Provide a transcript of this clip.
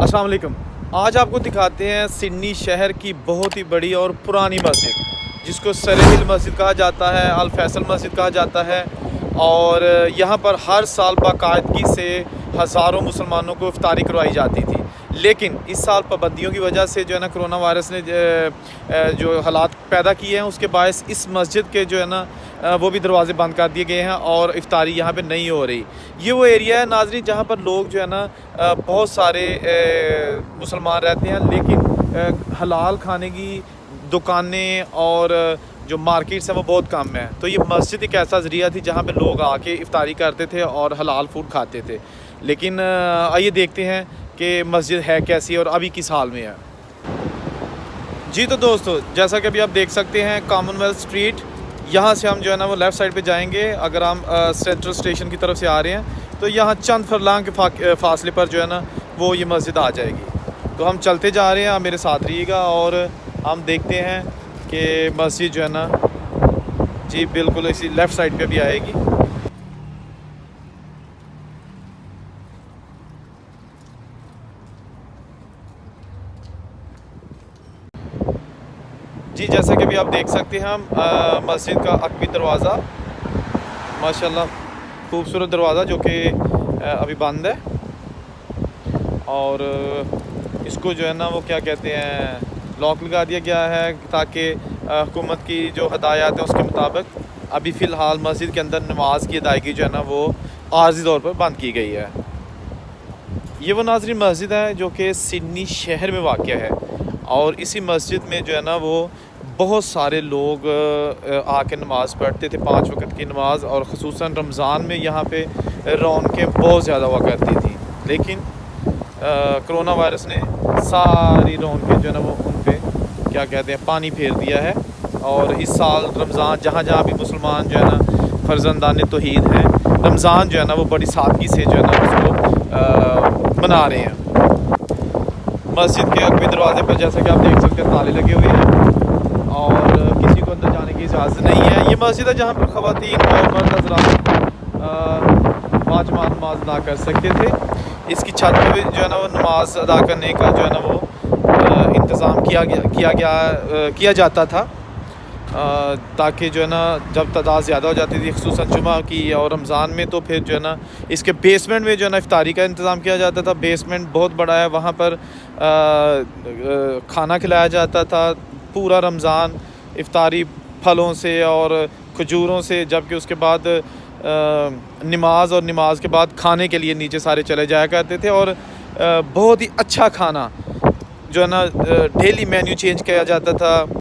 अस्सलाम वालेकुम। आज आपको दिखाते हैं सिडनी शहर की बहुत ही बड़ी और पुरानी मस्जिद, जिसको सरे हिल मस्जिद कहा जाता है, अल फैसल मस्जिद कहा जाता है। और यहाँ पर हर साल बाकायदगी से हज़ारों मुसलमानों को इफ्तारी करवाई जाती थी। लेकिन इस साल पाबंदियों की वजह से जो है ना, कोरोना वायरस ने जो हालात पैदा किए हैं, उसके बायस इस मस्जिद के जो है ना वो भी दरवाज़े बंद कर दिए गए हैं और इफ्तारी यहाँ पे नहीं हो रही। ये वो एरिया है नाज़रीन जहाँ पर लोग जो है ना बहुत सारे मुसलमान रहते हैं, लेकिन हलाल खाने की दुकानें और जो मार्केट्स हैं वो बहुत कम है। तो ये मस्जिद एक ऐसा ज़रिया थी जहाँ पे लोग आके इफ्तारी करते थे और हलाल फूड खाते थे। लेकिन आइए देखते हैं कि मस्जिद है कैसी और अभी किस हाल में है। जी तो दोस्तों, जैसा कि अभी आप देख सकते हैं कॉमनवेल्थ स्ट्रीट, यहाँ से हम जो है ना वो लेफ़्ट साइड पे जाएंगे। अगर हम सेंट्रल स्टेशन की तरफ से आ रहे हैं तो यहाँ चंद फरलांग के फासले पर जो है ना वो ये मस्जिद आ जाएगी। तो हम चलते जा रहे हैं, आप मेरे साथ रहिएगा और हम देखते हैं कि मस्जिद जो है ना जी बिल्कुल इसी लेफ़्ट साइड पे भी आएगी। जी जैसा कि अभी आप देख सकते हैं हम मस्जिद का अकबी दरवाज़ा, माशाल्लाह खूबसूरत दरवाज़ा जो कि अभी बंद है। और इसको जो है ना वो क्या कहते हैं, लॉक लगा दिया गया है ताकि हुकूमत की जो हदायत है उसके मुताबिक अभी फ़िलहाल मस्जिद के अंदर नमाज की अदायगी जो है ना वो आर्ज़ी तौर पर बंद की गई है। ये वो नाज़रीन मस्जिद है जो कि सिडनी शहर में वाक़या है और इसी मस्जिद में जो है ना वो बहुत सारे लोग आके नमाज़ पढ़ते थे, 5 वक्त की नमाज़। और ख़ुसूसन रमज़ान में यहाँ पे रौनकें बहुत ज़्यादा हुआ करती थी। लेकिन कोरोना वायरस ने सारी रौनकें जो है ना वो उन पे क्या कहते हैं पानी फेर दिया है। और इस साल रमज़ान जहाँ जहाँ भी मुसलमान जो है ना फ़र्जंदान तौहीद हैं, रमज़ान जो है ना वो बड़ी सादगी से जो है ना उसको मना रहे हैं। मस्जिद के अकबी दरवाज़े पर जैसा कि आप देख सकते हैं ताले लगे हुए हैं और किसी को अंदर जाने की इजाज़त नहीं है। ये मस्जिद है जहाँ पर ख़वातीन और मर्द हज़रात बाजमात नमाज अदा कर सकते थे। इसकी छत पर भी जो है ना वो नमाज अदा करने का जो है ना वो इंतज़ाम किया जाता था ताकि जो है ना जब तादाद ज़्यादा हो जाती थी ख़ुसूसन जुमा की और रमज़ान में, तो फिर जो है ना इसके बेसमेंट में जो है ना इफ्तारी का इंतज़ाम किया जाता था। बेसमेंट बहुत बड़ा है, वहाँ पर खाना खिलाया जाता था पूरा रमज़ान, इफ्तारी फलों से और खजूरों से। जबकि उसके बाद नमाज और नमाज के बाद खाने के लिए नीचे सारे चले जाया करते थे। और बहुत ही अच्छा खाना जो है ना डेली मेन्यू चेंज किया जाता था।